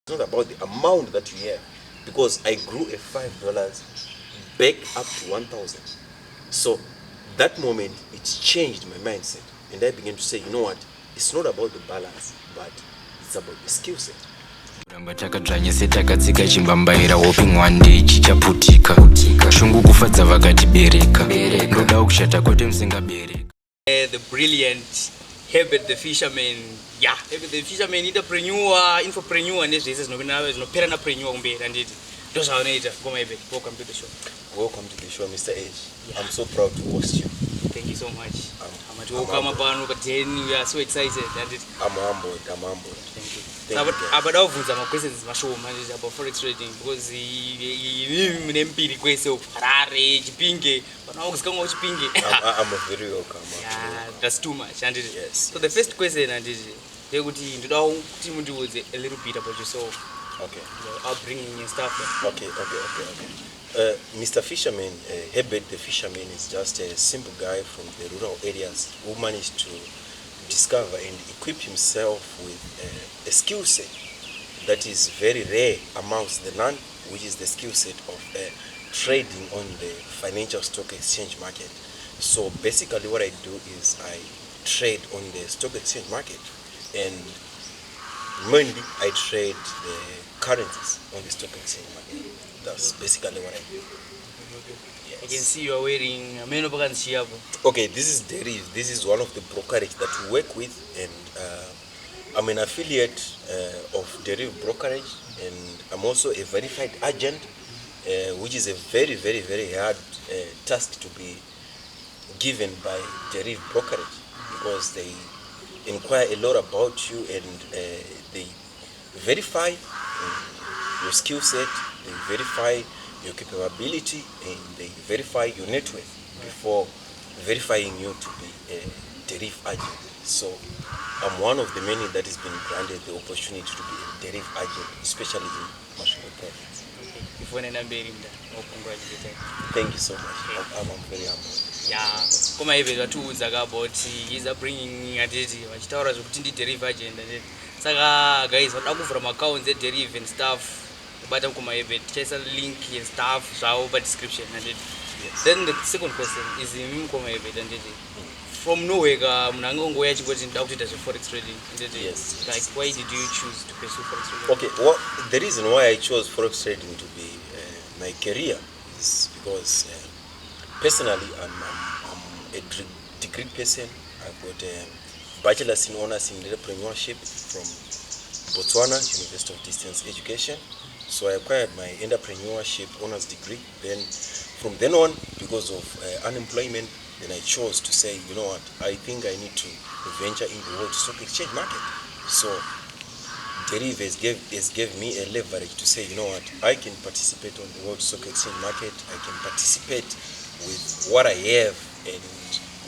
It's not about the amount that you have, because I grew a $5 back up to 1,000. So that moment it changed my mindset, and I began to say, you know what, it's not about the balance, but it's about the skill set. Ramba takadzvanyise takatsika chimbambaira hoping one day chichaputika shungu kufadza vakatibereka ndoda kushata kwete musingabereka. The brilliant Hebert the Fisherman. Yeah, Hebert the Fisherman, entrepreneur, infopreneur, nezvese zvinopera napreneur kumberi anditi ndozvaanoita. Ngoma Hebert, welcome to the show. Welcome to the show, Mr. H. Yeah. I'm so proud to host you. Thank you so much. Welcome pano pa 10. We are so excited. I'm humbled. Thank you. About questions about Forex Trading, because mnempiri kwese Harare chipinge pana kuzikamwa chipinge. I'm a very welcome. Yeah, that's too much. Yes. So the first question ndekuti ndoda kuti mundiudze a little bit about yourself. Okay. Your upbringing and stuff. Okay. Mr. Fisherman, Hebert the Fisherman is just a simple guy from the rural areas who managed to discover and equip himself with a skill set that is very rare amongst the none, which is the skill set of trading on the financial stock exchange market. So basically what I do is I trade on the stock exchange market, and mainly I trade the currencies on the stock exchange market. That's basically what I do. Yes. I can see you are wearing a meno. Okay, this is Deriv. This is one of the brokerage that we work with, and I'm an affiliate of Deriv Brokerage, and I'm also a verified agent, which is a very, very, very hard task to be given by Deriv Brokerage, because they inquire a lot about you, and they verify your skill set, they verify your capability, and they verify your net worth before verifying you to be a Deriv agent. So I'm one of the many that has been granted the opportunity to be a Deriv agent, especially in Masvingo province. Thank you so much. I'm very humble. Yeah, koma Hebert vatiudza about his upbringing anditi vachitaura zvokuti ndi Deriv agent anditi. Saka guys vanoda kuvhura accounts Deriv and stuff. But I'm going to chase a link and stuff, so by description. Yes. Then the second question is from nowhere, Munango as a Forex Trading. Yes. Like, why did you choose to pursue Forex Trading? Okay, well, the reason why I chose Forex Trading to be my career is because personally I'm a degree person. I've got a bachelor's in honors in entrepreneurship from Botswana University of Distance Education. So I acquired my entrepreneurship honors degree. Then from then on, because of unemployment, then I chose to say, you know what, I think I need to venture in the world stock exchange market. So Deriv has gave me a leverage to say, you know what, I can participate on the world stock exchange market. I can participate with what I have and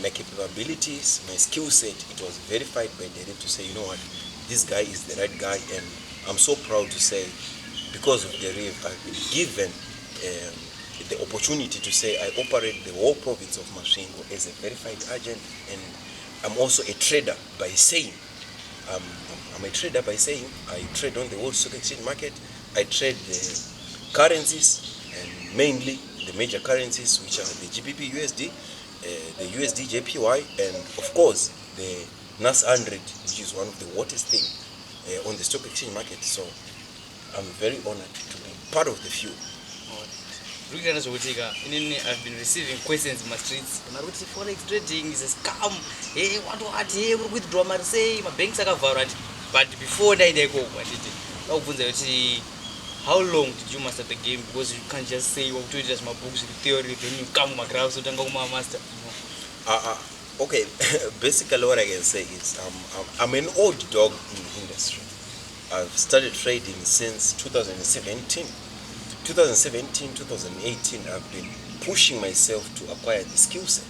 my capabilities, my skill set. It was verified by Deriv to say, you know what, this guy is the right guy, and I'm so proud to say, because of Deriv, I've been given the opportunity to say I operate the whole province of Masvingo as a verified agent, and I'm also a trader by saying. I'm a trader by saying I trade on the world stock exchange market. I trade the currencies, and mainly the major currencies, which are the GBP USD, the USD JPY, and of course the NAS 100, which is one of the hottest thing on the stock exchange market. So I'm very honored to be part of the few. I've been receiving questions in my streets. Forex trading is a scam. Hey, what? Hey, withdraw my say my banks are covered. But before that, they go. How long did you master the game? Because you can't just say you do just my books, the theory, then you come my graphs, so then go my master. Okay, basically what I can say is I'm an old dog in the industry. I've started trading since 2017. 2017, 2018, I've been pushing myself to acquire the skill set.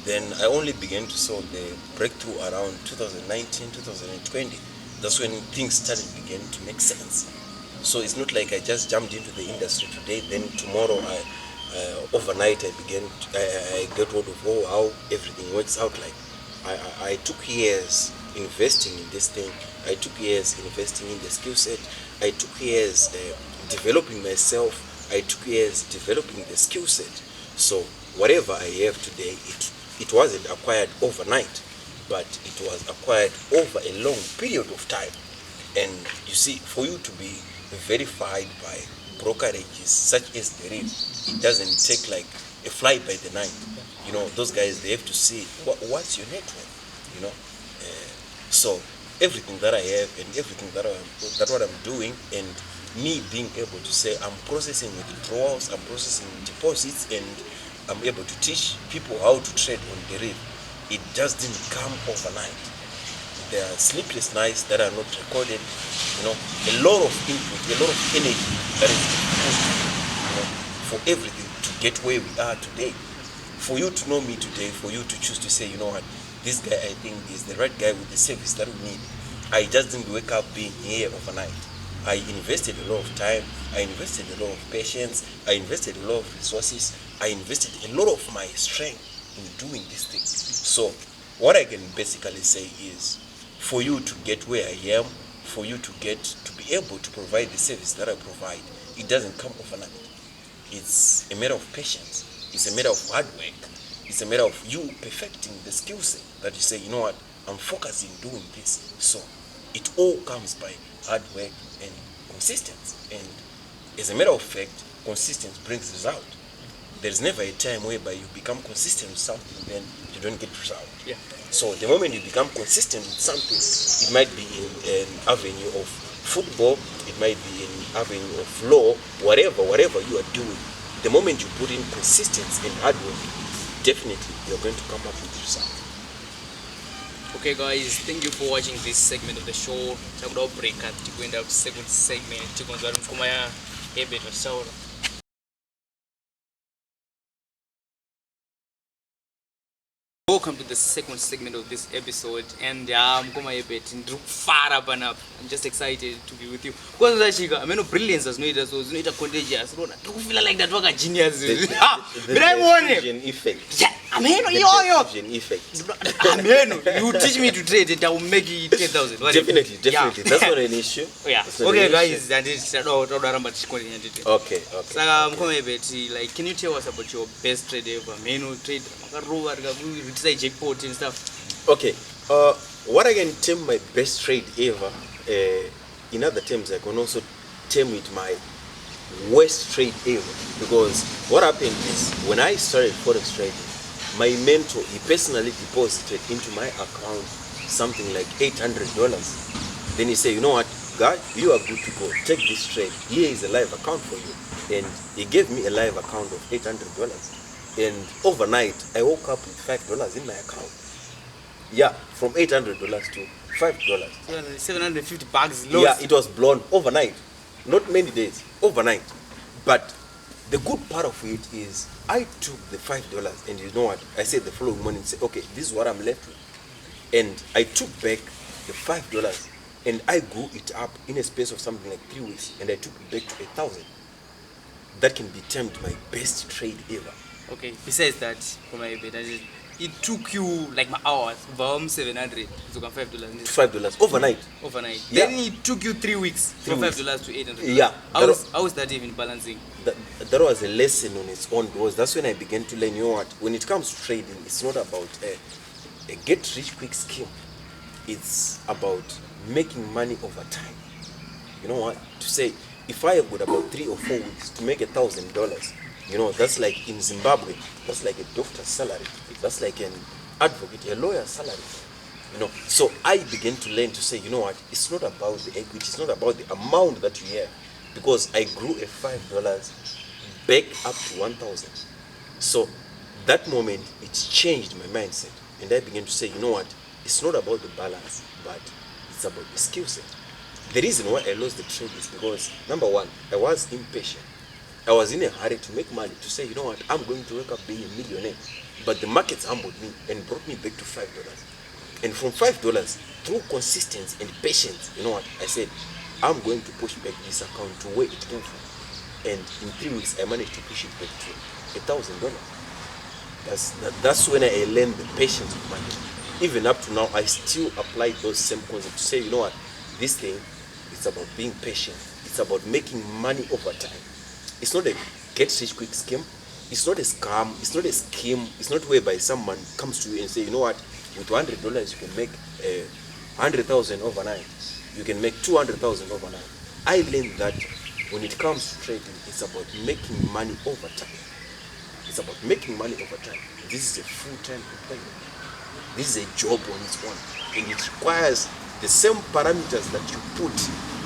Then I only began to saw the breakthrough around 2019, 2020. That's when things began to make sense. So it's not like I just jumped into the industry today, then tomorrow overnight I get hold of how everything works out like. I took years investing in this thing. I took years investing in the skill set. I took years developing myself. I took years developing the skill set. So whatever I have today, it wasn't acquired overnight, but it was acquired over a long period of time. And you see, for you to be verified by brokerages such as the REIT, it doesn't take like a fly by the night. You know, those guys, they have to see what's your network, you know. So everything that I have and everything that what I'm doing, and me being able to say I'm processing withdrawals, I'm processing deposits, and I'm able to teach people how to trade on the REIT, it just didn't come overnight. There are sleepless nights that are not recorded, you know, a lot of input, a lot of energy that is put, you know, for everything to get where we are today. For you to know me today, for you to choose to say, you know what, this guy I think is the right guy with the service that we need. I just didn't wake up being here overnight. I invested a lot of time, I invested a lot of patience, I invested a lot of resources, I invested a lot of my strength in doing this thing. So what I can basically say is, for you to get where I am, for you to be able to provide the service that I provide, it doesn't come overnight. It's a matter of patience. It's a matter of hard work. It's a matter of you perfecting the skill set that you say, you know what, I'm focusing doing this. So it all comes by hard work and consistency. And as a matter of fact, consistency brings result. There's never a time whereby you become consistent with something, then you don't get result. Yeah. So the moment you become consistent with something, it might be in an avenue of football, it might be in an avenue of law, whatever you are doing. The moment you put in consistency and hard work, definitely you're going to come up with results. Okay guys, thank you for watching this segment of the show. Takuda break at tikuenda ku second segment tikonzwa mfuma ya Hebert Fisherman. Welcome to the second segment of this episode, and I'm just excited to be with you. I mean, brilliance is not contagious. I feel like that was a genius. The diffusion effect. Yeah, I mean, you teach me to trade and I will make it 10,000. Definitely. Yeah. That's not an issue. Yeah. Okay, guys, and it's okay. Like, can you tell us about your best trade ever? Trade jackpot and stuff. Okay. What I can term my best trade ever, in other terms, I can also term it my worst trade ever. Because what happened is, when I started Forex Trading, my mentor, he personally deposited into my account something like $800. Then he said, you know what, guy, you are good to go. Take this trade. Here is a live account for you. And he gave me a live account of $800. And overnight, I woke up with $5 in my account. Yeah, from $800 to $5. 750 bucks. Yeah, it was blown overnight. Not many days, overnight. But the good part of it is, I took the $5, and you know what? I said the following morning, say, okay, this is what I'm left with. And I took back the $5, and I grew it up in a space of something like 3 weeks, and I took it back to 1,000. That can be termed my best trade ever. Okay, besides that, it took you like my hours, from 700 to $5. Overnight. Yeah. Then it took you 3 weeks from $5 to $800. Yeah. How is that even balancing? That was a lesson on its own, because that's when I began to learn, you know what, when it comes to trading, it's not about a get-rich-quick scheme. It's about making money over time. You know what? To say, if I have got about 3 or 4 weeks to make $1,000, you know, that's like in Zimbabwe, that's like a doctor's salary. That's like an advocate, a lawyer's salary. You know, so I began to learn to say, you know what, it's not about the equity, it's not about the amount that you have, because I grew a $5 back up to 1,000. So that moment, it changed my mindset, and I began to say, you know what, it's not about the balance, but it's about the skill set. The reason why I lost the trade is because, number one, I was impatient. I was in a hurry to make money, to say, you know what, I'm going to wake up being a millionaire. But the markets humbled me and brought me back to $5. And from $5, through consistency and patience, you know what, I said, I'm going to push back this account to where it came from. And in 3 weeks, I managed to push it back to $1,000. That's when I learned the patience of money. even up to now, I still apply those same concepts to say, you know what, this thing, it's about being patient. It's about making money over time. It's not a get rich quick scheme. It's not a scam. It's not a scheme. It's not whereby someone comes to you and say, you know what, with $100 you can make 100,000 overnight. You can make 200,000 overnight. I learned that when it comes to trading, it's about making money over time. It's about making money over time. This is a full-time employment. This is a job on its own, and it requires the same parameters that you put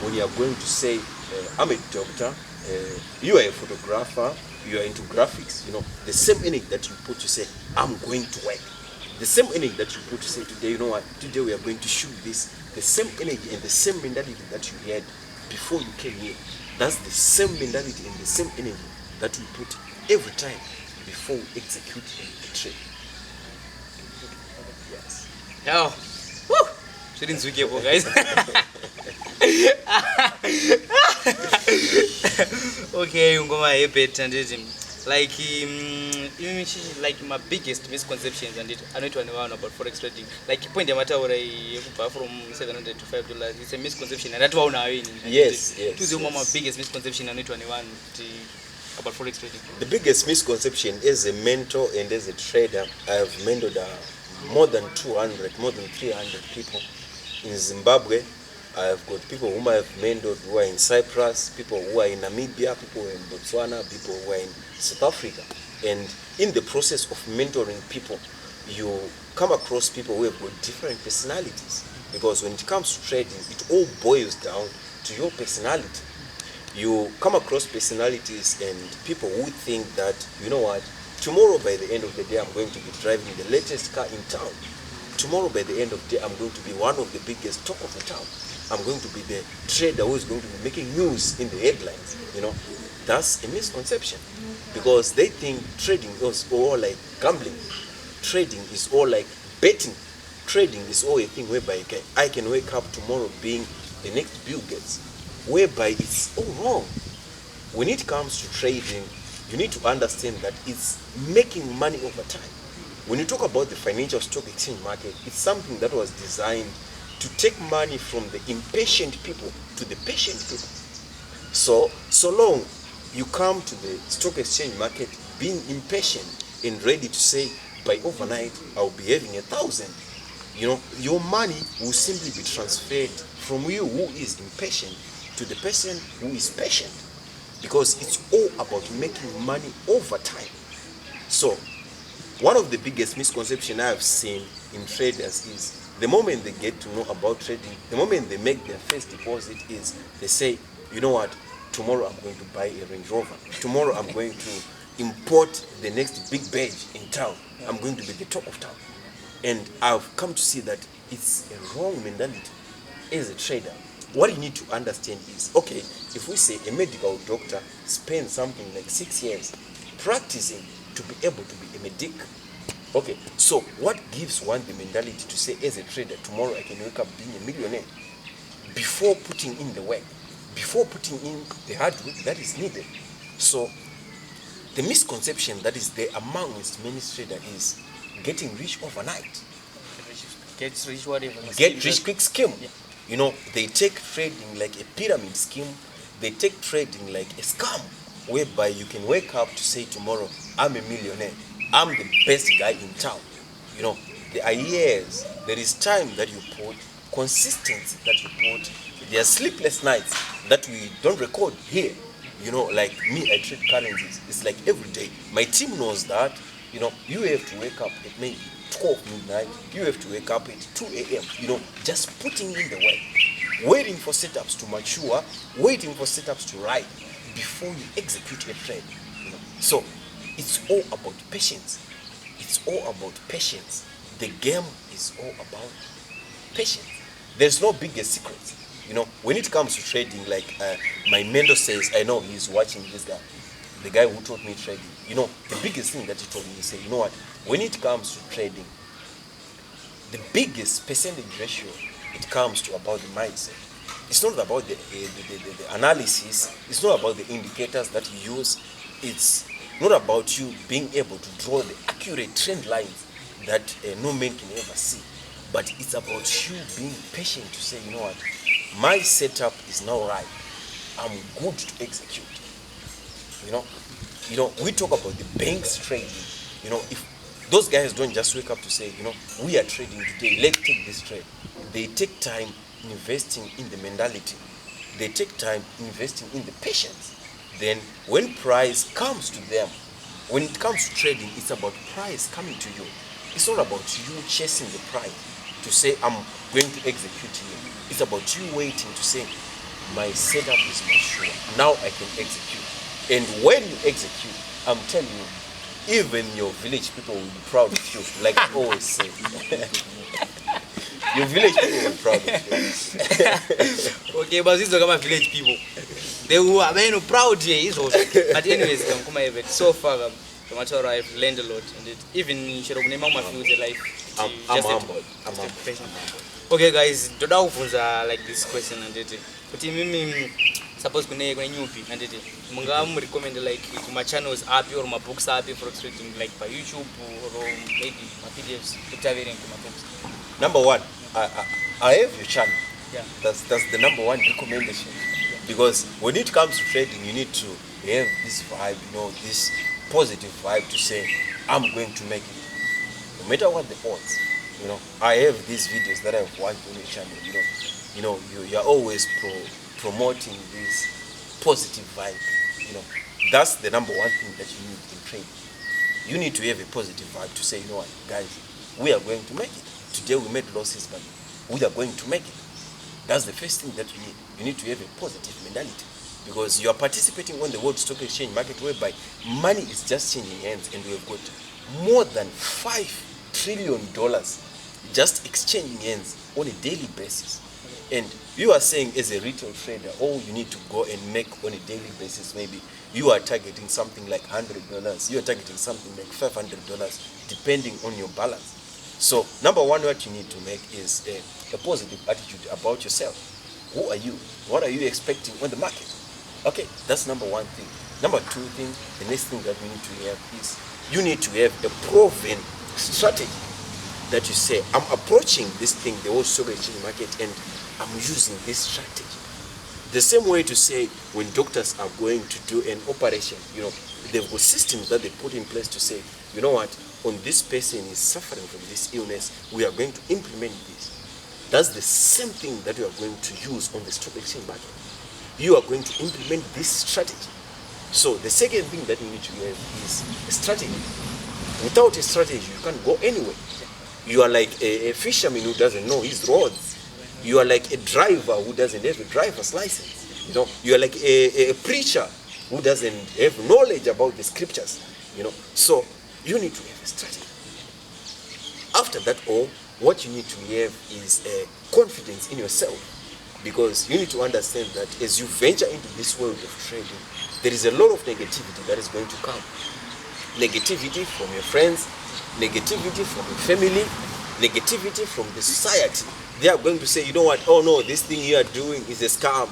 when you are going to say, I'm a doctor, you are a photographer, you are into graphics, you know, the same energy that you put to say, I'm going to work. The same energy that you put to say, today, you know what, today we are going to shoot this. The same energy and the same mentality that you had before you came here. That's the same mentality and the same energy that we put every time before we execute a trade. Yes. Yo, woo! Shouldn't we get guys? Okay, Ngoma Hebert and like like my biggest misconceptions and I know one about forex trading. Like point matter where I from $700 to $5. It's a misconception and that's why now yes. To the my biggest misconception I know about forex trading. The biggest misconception as a mentor and as a trader, I have mentored more than 200, more than 300 people in Zimbabwe. I have got people whom I have mentored who are in Cyprus, people who are in Namibia, people who are in Botswana, people who are in South Africa. And in the process of mentoring people, you come across people who have got different personalities. Because when it comes to trading, it all boils down to your personality. You come across personalities and people who think that, you know what, tomorrow by the end of the day, I'm going to be driving the latest car in town. Tomorrow by the end of the day, I'm going to be one of the biggest talk of the town. I'm going to be the trader who is going to be making news in the headlines. You know, that's a misconception because they think trading is all like gambling. Trading is all like betting. Trading is all a thing whereby I can wake up tomorrow being the next Bill Gates, whereby it's all wrong. When it comes to trading, you need to understand that it's making money over time. When you talk about the financial stock exchange market, it's something that was designed to take money from the impatient people to the patient people. So long you come to the stock exchange market being impatient and ready to say, by overnight, I'll be having 1,000. You know, your money will simply be transferred from you who is impatient to the person who is patient, because it's all about making money over time. So one of the biggest misconceptions I have seen in traders is the moment they get to know about trading, the moment they make their first deposit is they say, you know what, tomorrow I'm going to buy a Range Rover. Tomorrow I'm going to import the next big badge in town. I'm going to be the top of town. And I've come to see that it's a wrong mentality as a trader. What you need to understand is, okay, if we say a medical doctor spends something like 6 years practicing to be able to be a medic. Okay, so what gives one the mentality to say, as a trader, tomorrow I can wake up being a millionaire? Before putting in the work, before putting in the hard work that is needed. So the misconception that is there amongst many traders is getting rich overnight. Get rich whatever. Get rich quick scheme. Yeah. You know, they take trading like a pyramid scheme. They take trading like a scam, whereby you can wake up to say tomorrow, I'm a millionaire. I'm the best guy in town. You know, there are years, there is time that you put, consistency that you put. There are sleepless nights that we don't record here. You know, like me, I trade currencies. It's like every day. My team knows that, you know, you have to wake up at maybe 12 midnight. You have to wake up at 2 a.m. You know, just putting in the work. Waiting for setups to mature, waiting for setups to ride before you execute a trade. You know, so it's all about patience. It's all about patience. The game is all about patience. There's no bigger secret. You know, when it comes to trading, like my mentor says, I know he's watching this guy, the guy who taught me trading. You know, the biggest thing that he told me, he said, you know what, when it comes to trading, the biggest percentage ratio, it comes to about the mindset. It's not about the analysis. It's not about the indicators that you use. It's not about you being able to draw the accurate trend lines that no man can ever see. but it's about you being patient to say, you know what, my setup is now right. I'm good to execute. You know, we talk about the banks trading. You know, if those guys don't just wake up to say, you know, we are trading today, let's take this trade. They take time investing in the mentality. They take time investing in the patience. Then when price comes to them, when it comes to trading, it's about price coming to you. It's not about you chasing the price to say, I'm going to execute here. It's about you waiting to say, my setup is mature. Now I can execute. And when you execute, I'm telling you, even your village people will be proud of you, like I always say. Your village people will be proud of you. Okay, but these are my village people. They were proud here. But anyways, so far, I've learned a lot. And even in my future life, I'm humble. Okay, guys, like this question and suppose kuna nyupi and munga recommend like my channels api or my books api Forex Trading like by YouTube or maybe my PDFs to my books. Number one, I have your channel. Yeah. That's the number one recommendation. Because when it comes to trading, you need to have this vibe, you know, this positive vibe to say, I'm going to make it. No matter what the odds, you know. I have these videos that I've watched on your channel, you know, you're always promoting this positive vibe, you know. That's the number one thing that you need in trading. You need to have a positive vibe to say, you know what, guys, we are going to make it. Today we made losses, but we are going to make it. That's the first thing that you need. You need to have a positive mentality, because you are participating on the world stock exchange market whereby money is just changing hands, and we have got more than $5 trillion just exchanging hands on a daily basis. And you are saying as a retail trader, oh, you need to go and make on a daily basis, maybe you are targeting something like $100, you are targeting something like $500, depending on your balance. So number one, what you need to make is a positive attitude about yourself. Who are you? What are you expecting on the market? Okay, that's number one thing. Number two thing, the next thing that we need to have is you need to have a proven strategy that you say, I'm approaching this thing, the whole stock exchange market, and I'm using this strategy. The same way to say when doctors are going to do an operation, you know, they've got systems that they put in place to say, you know what, on this person is suffering from this illness, we are going to implement this. That's the same thing that we are going to use on the stock exchange market. You are going to implement this strategy. So the second thing that you need to have is a strategy. Without a strategy, you can't go anywhere. You are like a fisherman who doesn't know his roads. You are like a driver who doesn't have a driver's license. You know, you are like a preacher who doesn't have knowledge about the scriptures. You know, so you need to have a strategy. After that, all what you need to have is confidence in yourself, because you need to understand that as you venture into this world of trading, there is a lot of negativity that is going to come. Negativity from your friends, negativity from your family, negativity from the society. They are going to say, you know what, oh no, this thing you are doing is a scam.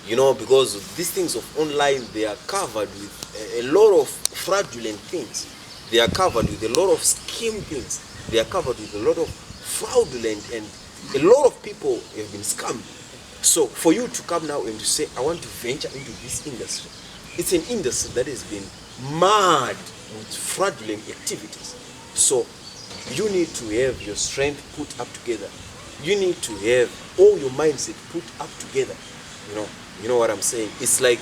You know, because these things of online, they are covered with a lot of fraudulent things. They are covered with a lot of scheme things. They are covered with a lot of fraudulent, and a lot of people have been scammed. So for you to come now and to say, I want to venture into this industry, it's an industry that has been marred with fraudulent activities. So you need to have your strength put up together. You need to have all your mindset put up together. You know what I'm saying? It's like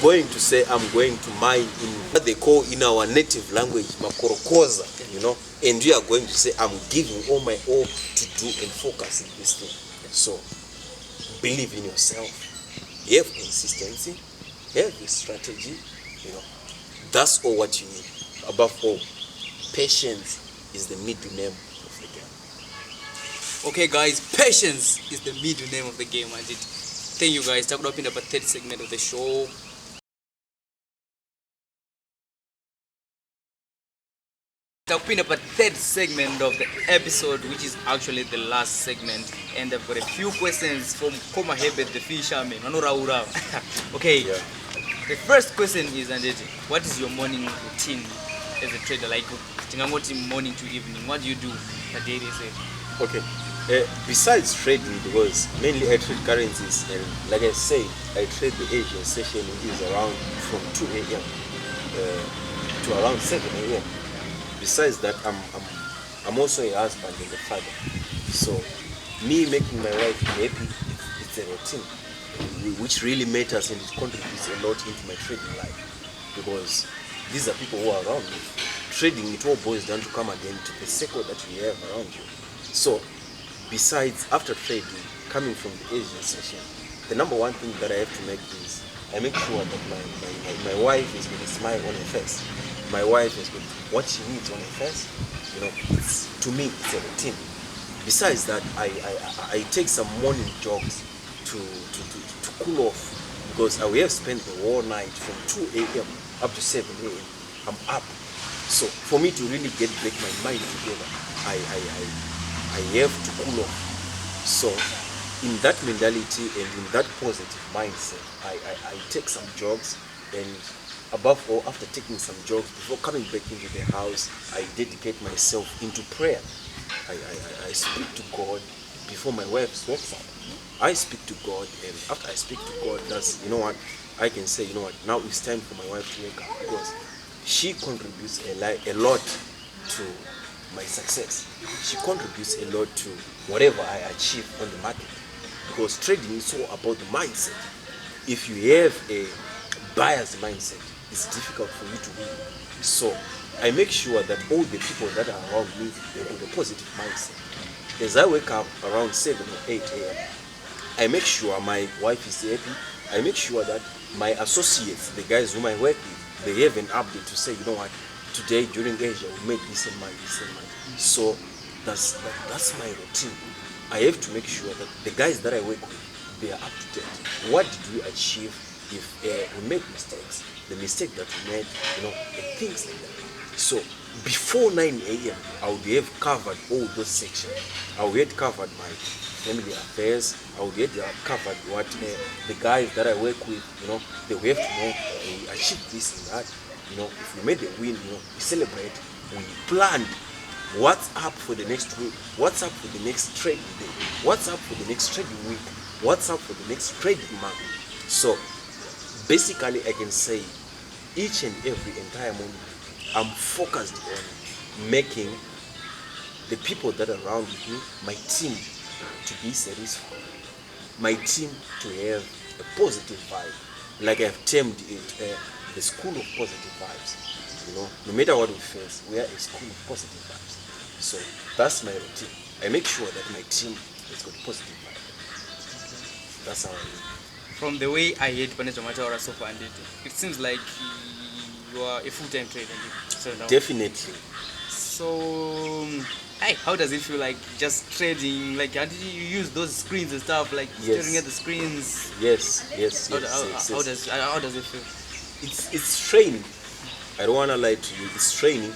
going to say, I'm going to mine in what they call in our native language, makorokoza, you know, and you are going to say, I'm giving all my all to do and focus in this thing. So believe in yourself, have consistency, have a strategy, you know. That's all what you need. Above all, patience is the middle name of the game. Okay guys, patience is the middle name of the game. And thank you guys. Talk up in the third segment of the show. Talk up the third segment of the episode, which is actually the last segment, and I've got a few questions from Hebert the Fisherman. Okay. Yeah. The first question is, what is your morning routine as a trader? Like, morning to evening, what do you do a day? Okay. Besides trading, because mainly I trade currencies, and like I said, I trade the Asian session, which is around from 2 a.m. To around 7 a.m. Besides that, I'm also a husband and a father. So, me making my wife happy, it's a routine, which really matters, and it contributes a lot into my trading life, because these are people who are around me. Trading, it all boils down to come again to the circle that we have around you. So, besides, after trading, coming from the Asian session, the number one thing that I have to make is I make sure that my wife is going to smile on her face. My wife is going to, what she needs on her face, it's, to me, it's a routine. Besides that, I take some morning jogs to cool off, because I will have spent the whole night from 2 a.m. up to 7 a.m. I'm up. So for me to really break my mind together, I have to cool off. So in that mentality and in that positive mindset, I take some jogs, and above all, after taking some jogs, before coming back into the house, I dedicate myself into prayer. I speak to God before my wife wakes up. I speak to God, and after I speak to God, that's, I can say, now it's time for my wife to wake up, because she contributes a lot to my success. She contributes a lot to whatever I achieve on the market, because trading is all about the mindset. If you have a buyer's mindset, it's difficult for you to win. So I make sure that all the people that are around me, they have a positive mindset. As I wake up around 7 or 8 a.m., I make sure my wife is happy. I make sure that my associates, the guys whom I work with, they have an update to say, today during Asia we made this and this and that. So that's my routine. I have to make sure that the guys that I work with, they are up to date. What did we achieve? If we make mistakes, the mistake that we made, and things like that. So before 9 a.m., I would have covered all those sections. I would have covered my family affairs. I would have covered what the guys that I work with, they will have to know we achieved this and that. If we made a win, we celebrate. We planned what's up for the next week, what's up for the next trading day, what's up for the next trading week, what's up for the next trading month. So basically, I can say each and every entire morning, I'm focused on making the people that are around me, my team, to be satisfied, my team to have a positive vibe. Like I've termed it, the school of positive vibes. No matter what we face, we are a school of positive vibes. So that's my routine. I make sure that my team has got positive vibes. That's how I live. From the way I heard Panejo Mataura so far, it seems like you are a full-time trader. So now. Definitely. So, how does it feel like just trading? Like, how did you use those screens and stuff? Like staring at the screens. Yes. How does it feel? It's training. I don't wanna lie to you. It's training.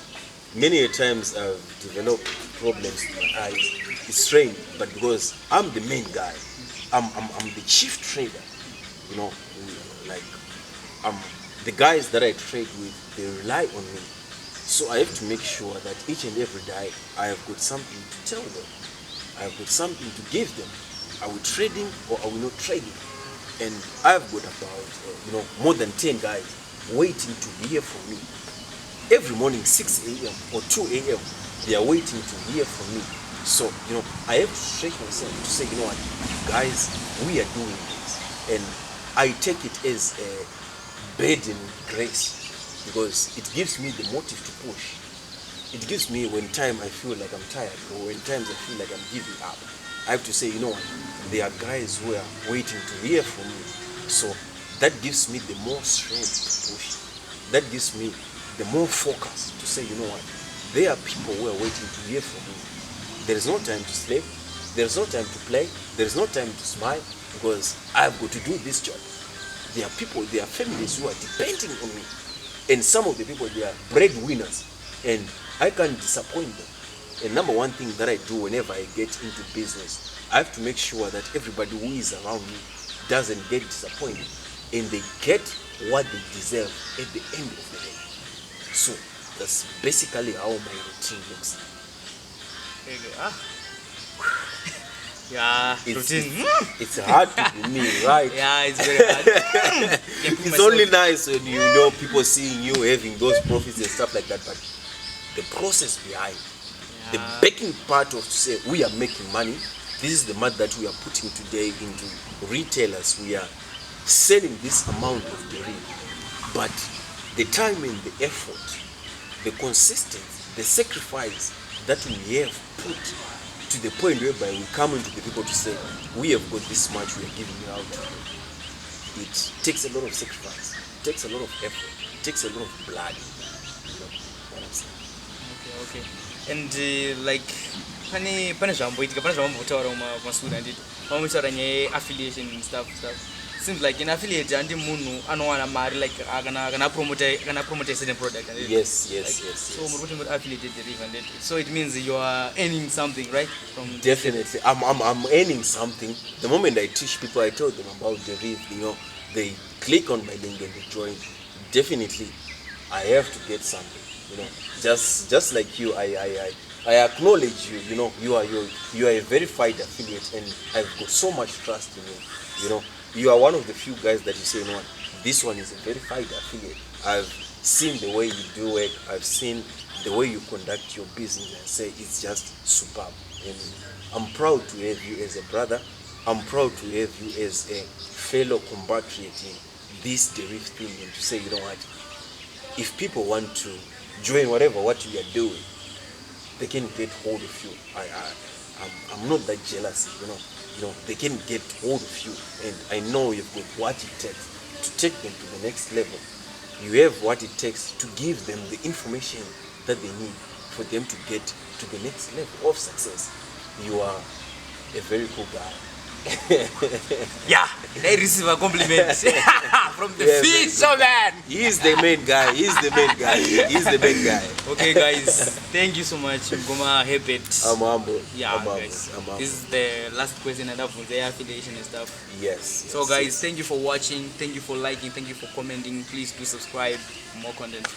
Many a times I've developed problems with my eyes. It's training, but because I'm the main guy, I'm the chief trader. Like the guys that I trade with, they rely on me. So I have to make sure that each and every day I have got something to tell them. I have got something to give them. Are we trading or are we not trading? And I've got about more than 10 guys waiting to hear from me. Every morning, 6 a.m. or 2 a.m., they are waiting to hear from me. So, I have to shake myself to say, what, guys, we are doing this. And I take it as a burden grace, because it gives me the motive to push. It gives me when time I feel like I'm tired, or when times I feel like I'm giving up. I have to say, what, there are guys who are waiting to hear from me. So that gives me the more strength to push. That gives me the more focus to say, what, there are people who are waiting to hear from me. There is no time to sleep. There is no time to play. There is no time to smile, because I've got to do this job. There are people, there are families who are depending on me. And some of the people, they are breadwinners. And I can't disappoint them. And number one thing that I do whenever I get into business, I have to make sure that everybody who is around me doesn't get disappointed, and they get what they deserve at the end of the day. So that's basically how my routine looks. Yeah, It's, routine. it's hard to be me, right? Yeah, it's very hard. It's only nice when you know people seeing you having those profits and stuff like that, but the process behind, the backing part of to say we are making money, this is the money that we are putting today into retailers, we are selling this amount of dairy, but the time and the effort, the consistency, the sacrifice that we have put to the point whereby we come into the people to say we have got this much, we are giving you out. It takes a lot of sacrifice, it takes a lot of effort, it takes a lot of blood. You know what I'm saying? Okay. And like pane zvamboitika pane zvambotaura kumasura nditi vamutaura nyaya affiliation and stuff. Seems like an affiliate handi munhu anowana mari like kana promote certain product. Yes. So muri affiliate derivative and so it means you are earning something, right? From definitely I'm earning something. The moment I teach people, I tell them about derivative, you know, they click on my link and they join. Definitely I have to get something, you know. Just like you, I acknowledge you, you know, you are a verified affiliate and I've got so much trust in you. You know, you are one of the few guys that you say, no, this one is a verified affiliate. I've seen the way you do it, I've seen the way you conduct your business and say it's just superb. And I'm proud to have you as a brother. I'm proud to have you as a fellow compatriot in this derivative thing, and to say, you know what, if people want to join what you are doing, they can get hold of you. I'm not that jealous, you know, they can get hold of you, and I know you've got what it takes to take them to the next level. You have what it takes to give them the information that they need for them to get to the next level of success. You are a very cool guy. Yeah, I receive a compliment from the fisherman. He's the main guy. Okay, guys, thank you so much, Ngoma Hebert. I'm humble. Yeah, guys. This is the last question and after the affiliation and stuff. Yes. So, guys, thank you for watching. Thank you for liking. Thank you for commenting. Please do subscribe for more content.